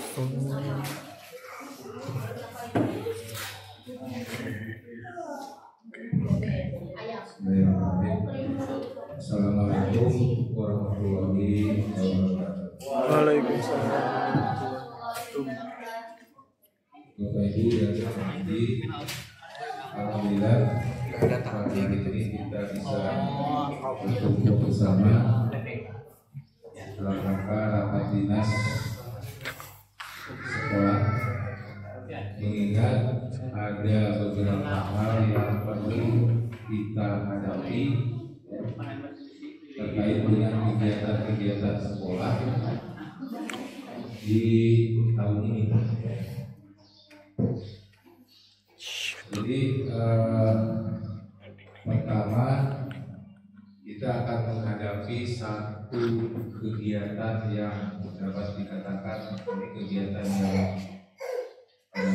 Assalamualaikum warahmatullahi wabarakatuh. Waalaikumsalam. Bapak Ibu yang saya hormati, alhamdulillah pagi ini kita bisa berkumpul bersama dalam rangka rapat dinas sekolah, mengingat ada beberapa hal yang perlu kita hadapi terkait dengan kegiatan-kegiatan sekolah di tahun ini. Jadi pertama kita akan menghadapi satu kegiatan yang dapat dikatakan ini kegiatan yang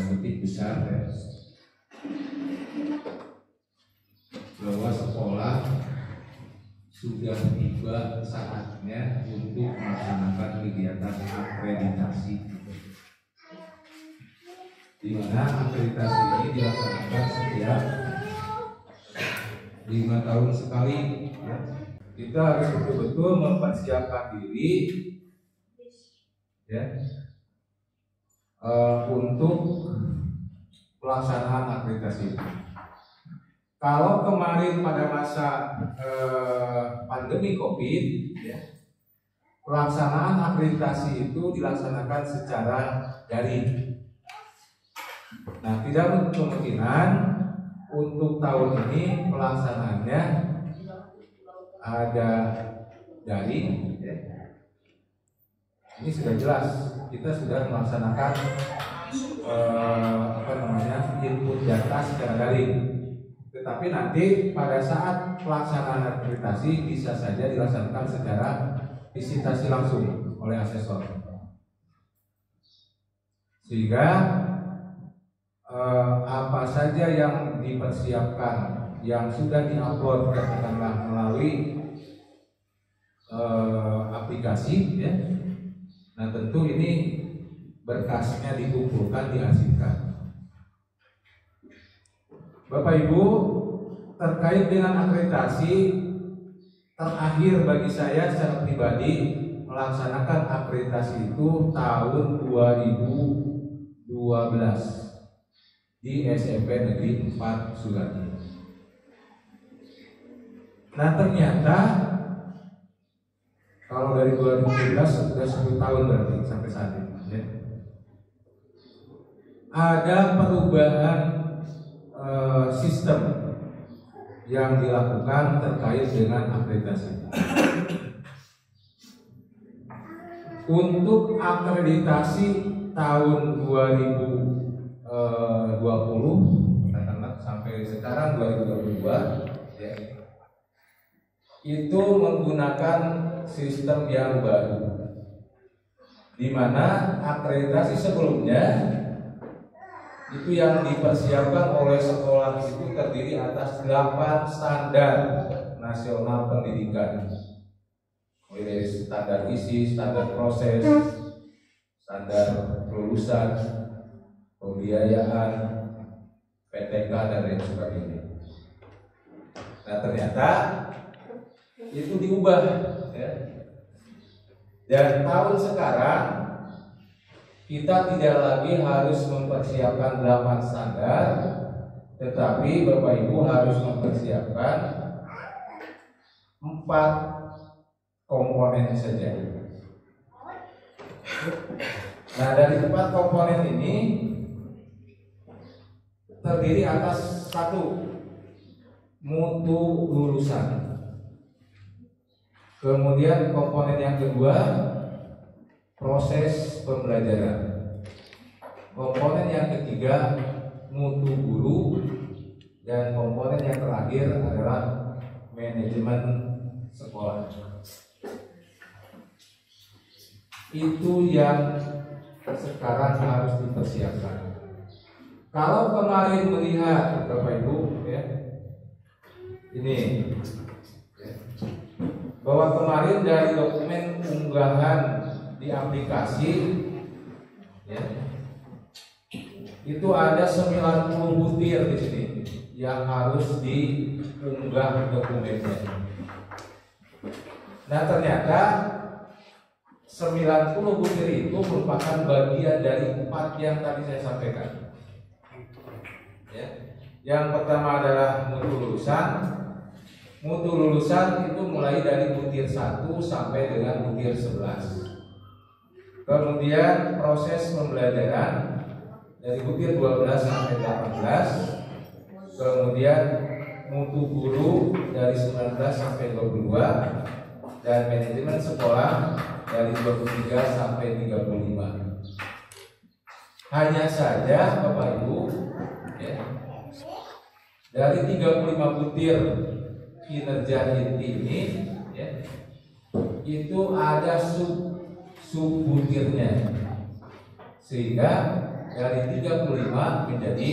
kutip besar ya, bahwa sekolah sudah tiba saatnya untuk melaksanakan kegiatan akreditasi, di mana akreditasi ini dilaksanakan setiap 5 tahun sekali ya. Kita harus betul-betul mempersiapkan diri ya, untuk pelaksanaan akreditasi. Kalau kemarin pada masa pandemi COVID ya, pelaksanaan akreditasi itu dilaksanakan secara daring. Nah, tidak menutup kemungkinan untuk tahun ini pelaksanaannya ada daring ya. Ini sudah jelas kita sudah melaksanakan input data secara daring. Tetapi nanti pada saat pelaksanaan akreditasi bisa saja dilaksanakan secara visitasi langsung oleh asesor. Sehingga apa saja yang dipersiapkan, yang sudah diupload katakanlah melalui aplikasi ya. Nah, tentu ini berkasnya dikumpulkan, diarsipkan. Bapak Ibu, terkait dengan akreditasi, terakhir bagi saya secara pribadi melaksanakan akreditasi itu tahun 2012 di SMP Negeri 4 Surati. Nah, ternyata kalau dari 2017 sudah 10 tahun berarti sampai saat ini ya. Ada perubahan sistem yang dilakukan terkait dengan akreditasi. Untuk akreditasi tahun 2020 katakanlah sampai sekarang 2022 ya, itu menggunakan sistem yang baru, di mana akreditasi sebelumnya itu yang dipersiapkan oleh sekolah itu terdiri atas 8 standar nasional pendidikan, mulai dari standar isi, standar proses, standar kelulusan, pembiayaan, PTK dan lain sebagainya. Nah, ternyata itu diubah ya. Dan tahun sekarang kita tidak lagi harus mempersiapkan 8 standar, tetapi Bapak Ibu harus mempersiapkan 4 komponen saja. Nah, dari 4 komponen ini terdiri atas 1 mutu lulusan. Kemudian komponen yang kedua proses pembelajaran. Komponen yang ketiga mutu guru, dan komponen yang terakhir adalah manajemen sekolah. Itu yang sekarang harus dipersiapkan. Kalau kemarin melihat Bapak Ibu ya, ini ya, bahwa kemarin dari dokumen unggahan di aplikasi itu ada 90 butir di sini yang harus diunggah dokumennya. Nah, ternyata 90 butir itu merupakan bagian dari 4 yang tadi saya sampaikan. Ya. Yang pertama adalah mutu lulusan. Mutu lulusan itu mulai dari butir 1 sampai dengan butir 11. Kemudian proses pembelajaran dari butir 12 sampai 18. Kemudian mutu guru dari 19 sampai 22, dan manajemen sekolah dari 23 sampai 35. Hanya saja Bapak Ibu, ya, dari 35 butir kinerja inti ini, ya, itu ada sub-butirnya, sehingga dari 35 menjadi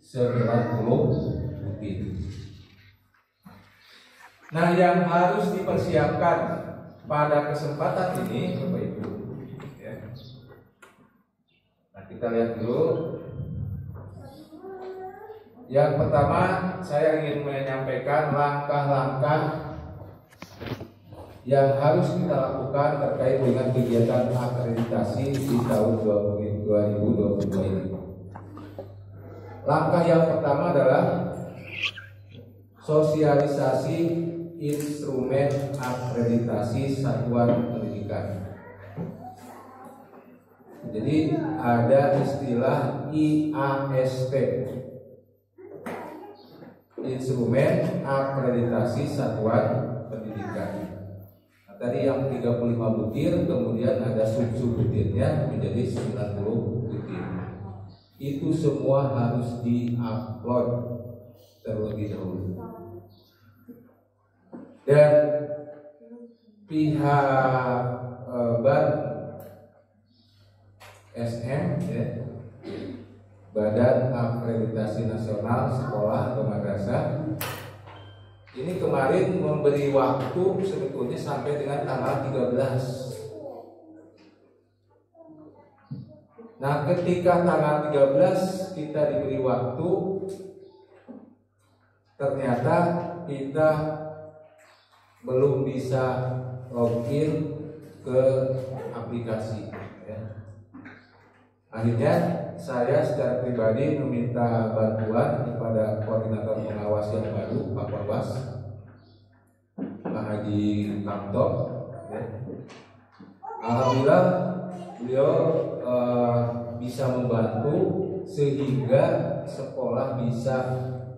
90 butir. Nah, yang harus dipersiapkan pada kesempatan ini Bapak Ibu, ya. Nah, kita lihat dulu. Yang pertama, saya ingin menyampaikan langkah-langkah yang harus kita lakukan terkait dengan kegiatan akreditasi di tahun 2022 ini. Langkah yang pertama adalah sosialisasi instrumen akreditasi satuan pendidikan. Jadi ada istilah IASP, instrumen akreditasi satuan pendidikan. Tadi yang 35 butir, kemudian ada sub-sub butirnya menjadi 90 butir. Itu semua harus di-upload terlebih dahulu. Dan pihak BAN SM, ya, Badan Akreditasi Nasional Sekolah atau Madrasah, ini kemarin memberi waktu sebetulnya sampai dengan tanggal 13. Nah, ketika tanggal 13 kita diberi waktu, ternyata kita belum bisa login ke aplikasi, ya. Akhirnya saya secara pribadi meminta bantuan kepada koordinator pengawas yang baru, Pak Polwas, Pak Haji Kamto, ya. Alhamdulillah beliau bisa membantu sehingga sekolah bisa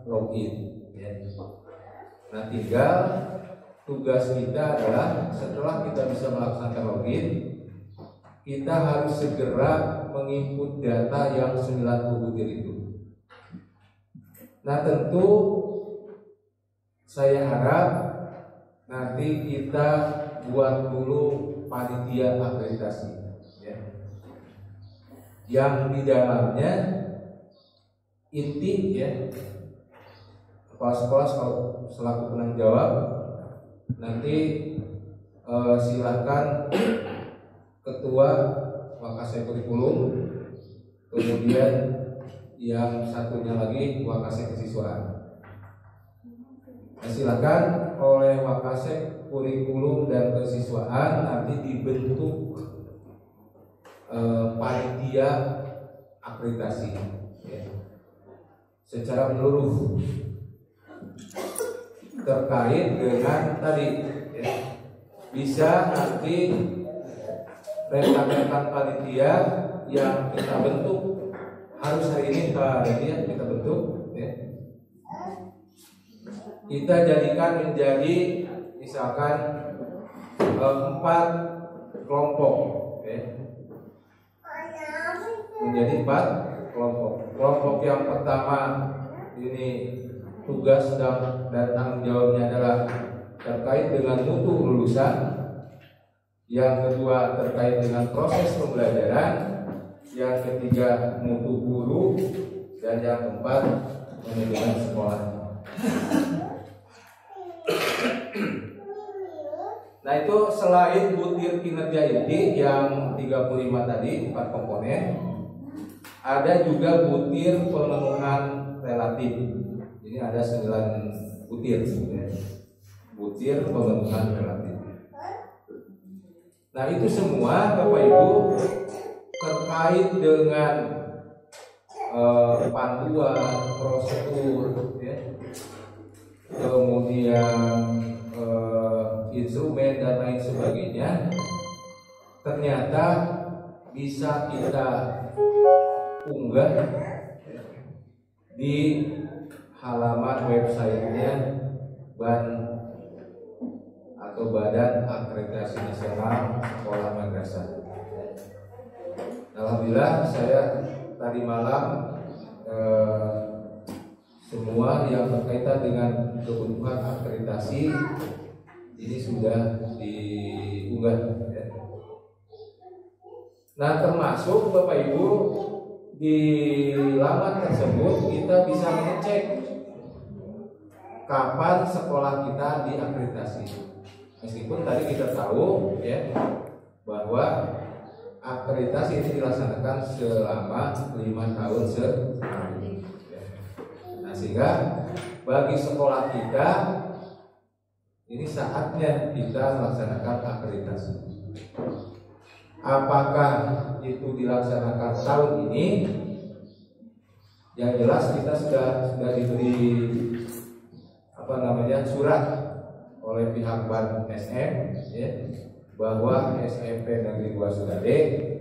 login, ya. Nah, tinggal tugas kita adalah setelah kita bisa melaksanakan login, kita harus segera menginput data yang 90 butir itu. Nah, tentu saya harap nanti kita buat dulu panitia akreditasi, ya, yang di dalamnya inti, ya, kepala sekolah selaku penanggung jawab. Nanti silakan ketua Wakasek kurikulum, kemudian yang satunya lagi Wakasek kesiswaan. Nah, silakan oleh Wakasek kurikulum dan kesiswaan nanti dibentuk panitia akreditasi, ya, secara menyeluruh terkait dengan tadi, ya, bisa nanti rekan-rekan panitia yang kita bentuk, harus hari ini Pak Daniel kita bentuk, ya, kita jadikan menjadi misalkan 4 kelompok, ya. Menjadi 4 kelompok. Kelompok yang pertama ini tugas dan tanggung jawabnya adalah terkait dengan mutu lulusan. Yang kedua terkait dengan proses pembelajaran. Yang ketiga mutu guru. Dan yang keempat manajemen sekolah. Nah, itu selain butir kinerja inti yang 35 tadi 4 komponen, Ada juga butir pemenuhan relatif. Ini ada 9 butir, ya. Butir pemenuhan relatif. Nah, itu semua Bapak Ibu terkait dengan panduan, prosedur, ya. Kemudian instrumen dan lain sebagainya, ternyata bisa kita unggah di halaman websitenya Badan Akreditasi Nasional Sekolah Madrasah. Alhamdulillah saya tadi malam semua yang berkaitan dengan kebutuhan akreditasi ini sudah diunggah, ya. Nah, termasuk Bapak Ibu di laman tersebut kita bisa mengecek kapan sekolah kita diakreditasi. Meskipun tadi kita tahu, ya, bahwa akreditasi ini dilaksanakan selama 5 tahun sekali. Nah, sehingga bagi sekolah kita ini saatnya kita melaksanakan akreditasi. Apakah itu dilaksanakan tahun ini? Yang jelas kita sudah diberi surat oleh pihak Ban SM, ya, bahwa SMP Negeri 2 Sugade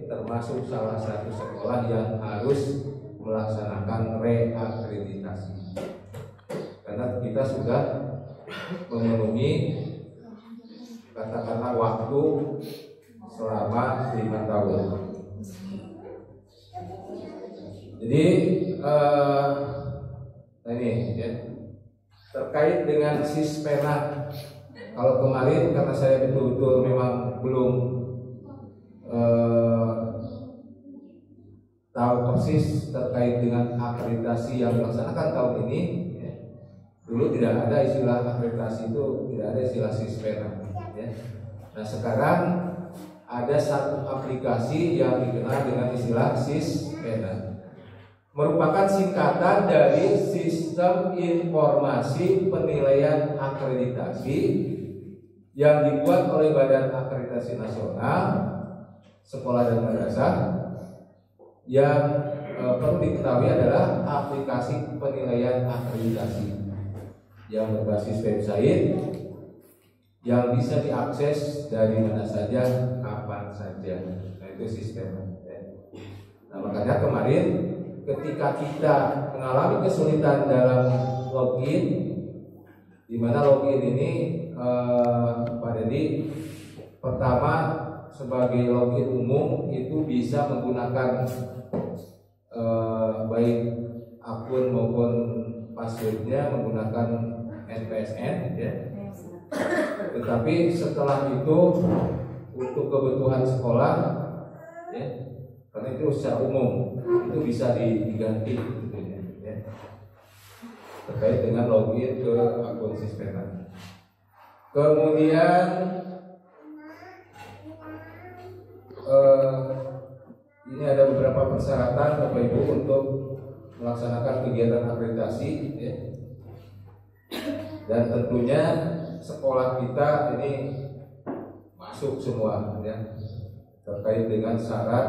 termasuk salah satu sekolah yang harus melaksanakan reakreditasi, karena kita sudah memenuhi katakanlah waktu selama 5 tahun. Jadi ini, ya, terkait dengan Sispena. Kalau kemarin karena saya betul-betul memang belum tahu persis terkait dengan akreditasi yang dilaksanakan tahun ini, ya. Dulu tidak ada istilah akreditasi, itu tidak ada istilah Sispena, ya. Nah, sekarang ada satu aplikasi yang dikenal dengan istilah Sispena, merupakan singkatan dari Sistem Informasi Penilaian Akreditasi yang dibuat oleh Badan Akreditasi Nasional Sekolah dan Madrasah. Yang perlu diketahui adalah aplikasi penilaian akreditasi yang berbasis website yang bisa diakses dari mana saja, kapan saja. Nah, itu sistem. Nah, makanya kemarin ketika kita mengalami kesulitan dalam login, di mana login ini Pak Dedi pertama sebagai login umum itu bisa menggunakan baik akun maupun passwordnya menggunakan NPSN, ya. Tetapi setelah itu untuk kebutuhan sekolah, ya, karena itu secara umum itu bisa diganti, ya, terkait dengan login ke akun Sispena. Kemudian ini ada beberapa persyaratan Bapak Ibu untuk melaksanakan kegiatan akreditasi, ya. Dan tentunya sekolah kita ini masuk semua, ya, terkait dengan syarat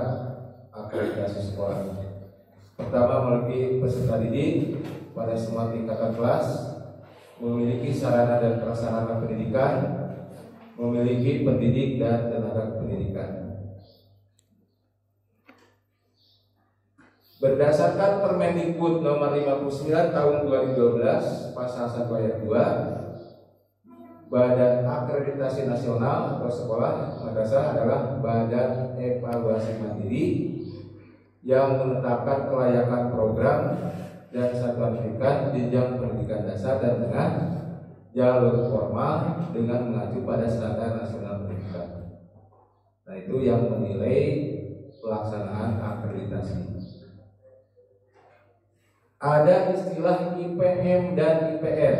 akreditasi sekolah. Pertama, memiliki peserta didik pada semua tingkatan kelas, memiliki sarana dan prasarana pendidikan, memiliki pendidik dan tenaga pendidikan. Berdasarkan Permendikbud nomor 59 tahun 2012 pasal 1 ayat 2, Badan Akreditasi Nasional atau Sekolah Madrasah adalah badan evaluasi mandiri yang menetapkan kelayakan program dan satuan pendidikan jenjang pendidikan dasar dan menengah jalur formal dengan mengacu pada standar nasional pendidikan. Nah, itu yang menilai pelaksanaan akreditasi. Ada istilah IPM dan IPR.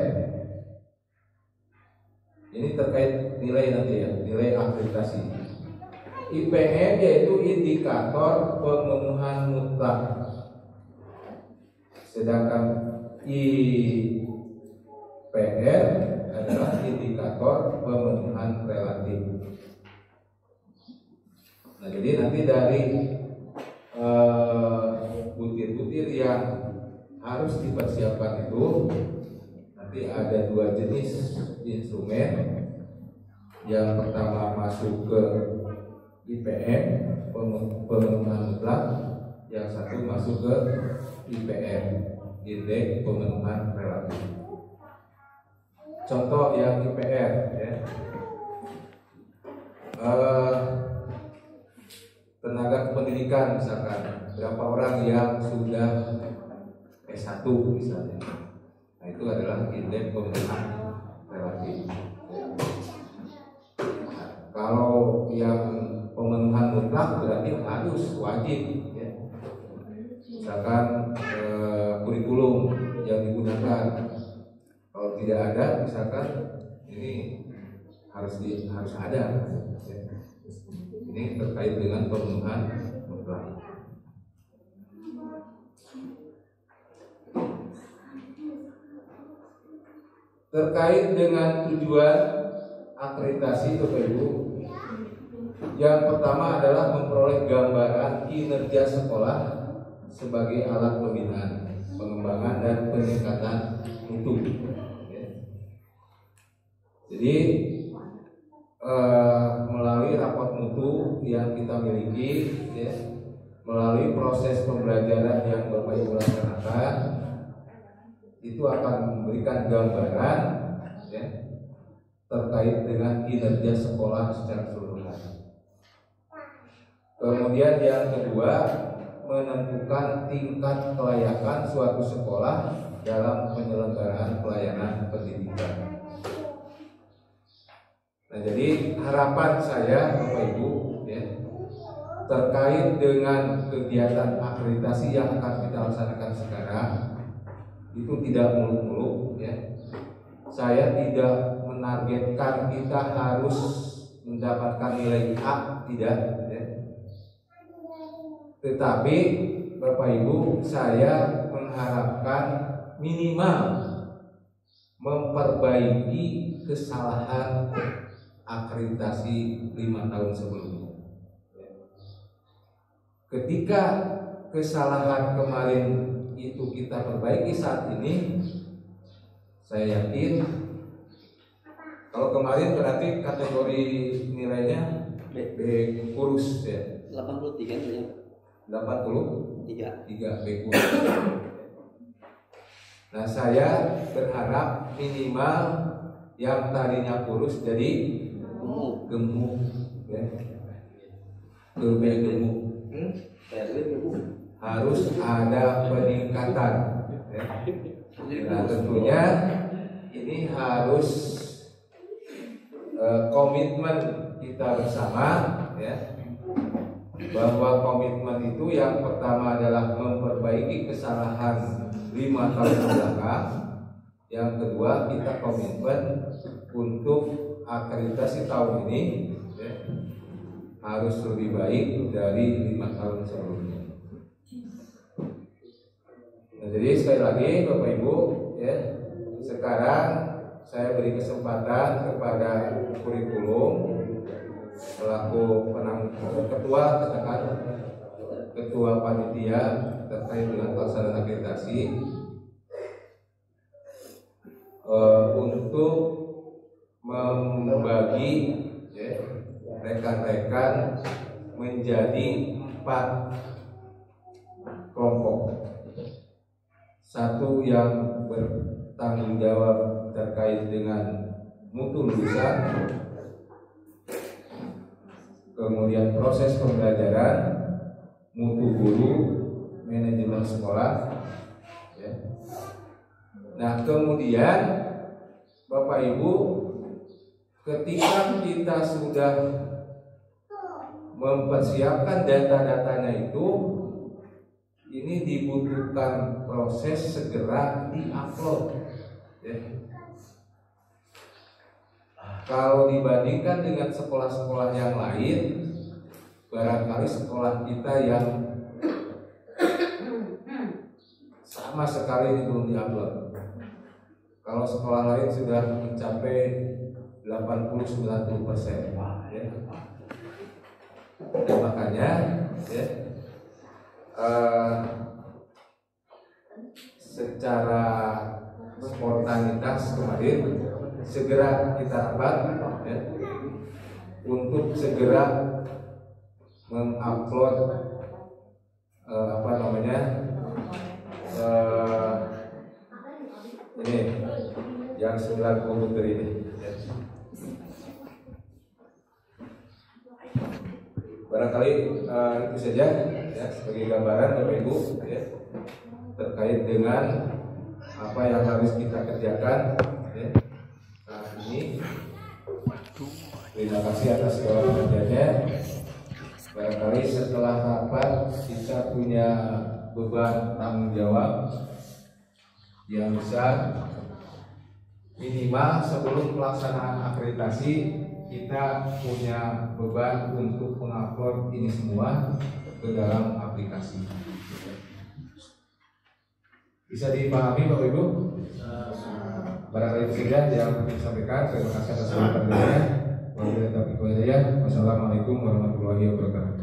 Ini terkait nilai nanti, ya, nilai akreditasi. IPM yaitu indikator pemenuhan mutlak Sedangkan IPR adalah indikator pemenuhan relatif. Nah, jadi nanti dari butir-butir yang harus dipersiapkan itu nanti ada 2 jenis instrumen. Yang pertama masuk ke IPM pemenuhan mutlak, yang satu masuk ke IPR indeks pemenuhan relatif. Contoh yang IPR ya. Tenaga kependidikan misalkan berapa orang yang sudah S1 misalnya. Nah, itu adalah indeks pemenuhan relatif. Nah, kalau yang pemenuhan mutlak berarti harus wajib ya. Misalkan kurikulum yang digunakan, kalau tidak ada misalkan ini harus ada ya. Ini terkait dengan pemenuhan mutlak. Terkait dengan tujuan akreditasi Bapak Ibu, yang pertama adalah memperoleh gambaran kinerja sekolah sebagai alat pembinaan, pengembangan dan peningkatan mutu. Jadi melalui raport mutu yang kita miliki, ya, melalui proses pembelajaran yang Bapak Ibu laksanakan, itu akan memberikan gambaran ya, terkait dengan kinerja sekolah secara keseluruhan. Kemudian yang kedua, menentukan tingkat kelayakan suatu sekolah dalam penyelenggaraan pelayanan pendidikan. Nah, jadi harapan saya Bapak Ibu ya, terkait dengan kegiatan akreditasi yang akan kita laksanakan sekarang itu tidak muluk-muluk ya. Saya tidak menargetkan kita harus mendapatkan nilai A, tidak ya. Tetapi Bapak Ibu, saya mengharapkan minimal memperbaiki kesalahan akreditasi 5 tahun sebelumnya. Ketika kesalahan kemarin itu kita perbaiki saat ini, saya yakin kalau kemarin berarti kategori nilainya B kurus ya. 83 ya. 83 B kurus. Nah, saya berharap minimal yang tadinya kurus jadi gemuk ya. Gemuk. Harus ada peningkatan ya. Nah, tentunya ini harus komitmen kita bersama ya, bahwa komitmen itu yang pertama adalah memperbaiki kesalahan 5 tahun belakang, yang kedua kita komitmen untuk akreditasi tahun ini ya, harus lebih baik dari 5 tahun sebelumnya. Nah, jadi sekali lagi Bapak Ibu ya, sekarang saya beri kesempatan kepada kurikulum selaku ketua panitia terkait dengan pelaksanaan akreditasi untuk membagi ya, rekan-rekan menjadi 4 kelompok. Satu yang bertanggung jawab terkait dengan mutu lulusan, kemudian proses pembelajaran, mutu guru, manajemen sekolah ya. Nah, kemudian Bapak Ibu, ketika kita sudah mempersiapkan data-datanya itu, ini dibutuhkan proses segera di-upload ya. Kalau dibandingkan dengan sekolah-sekolah yang lain, barangkali sekolah kita yang sama sama sekali ini belum diupload. Kalau sekolah lain sudah mencapai 80-90%, ya. Dan makanya, ya, secara spontanitas kemarin segera kita rapat, ya, untuk segera mengupload ini yang 90 butir ini, ya. Barangkali itu saja, ya, sebagai gambaran Bapak Ibu, ya, terkait dengan apa yang harus kita kerjakan, ya, saat ini. Terima kasih atas segala perhatiannya. Barangkali setelah rapat kita punya beban tanggung jawab yang besar. Minimal sebelum pelaksanaan akreditasi kita punya beban untuk mengupload ini semua ke dalam aplikasi. Bisa dipahami Bapak Ibu? Barangkali itu saja yang ingin sampaikan. Terima kasih atas perhatiannya. Wassalamualaikum warahmatullahi wabarakatuh.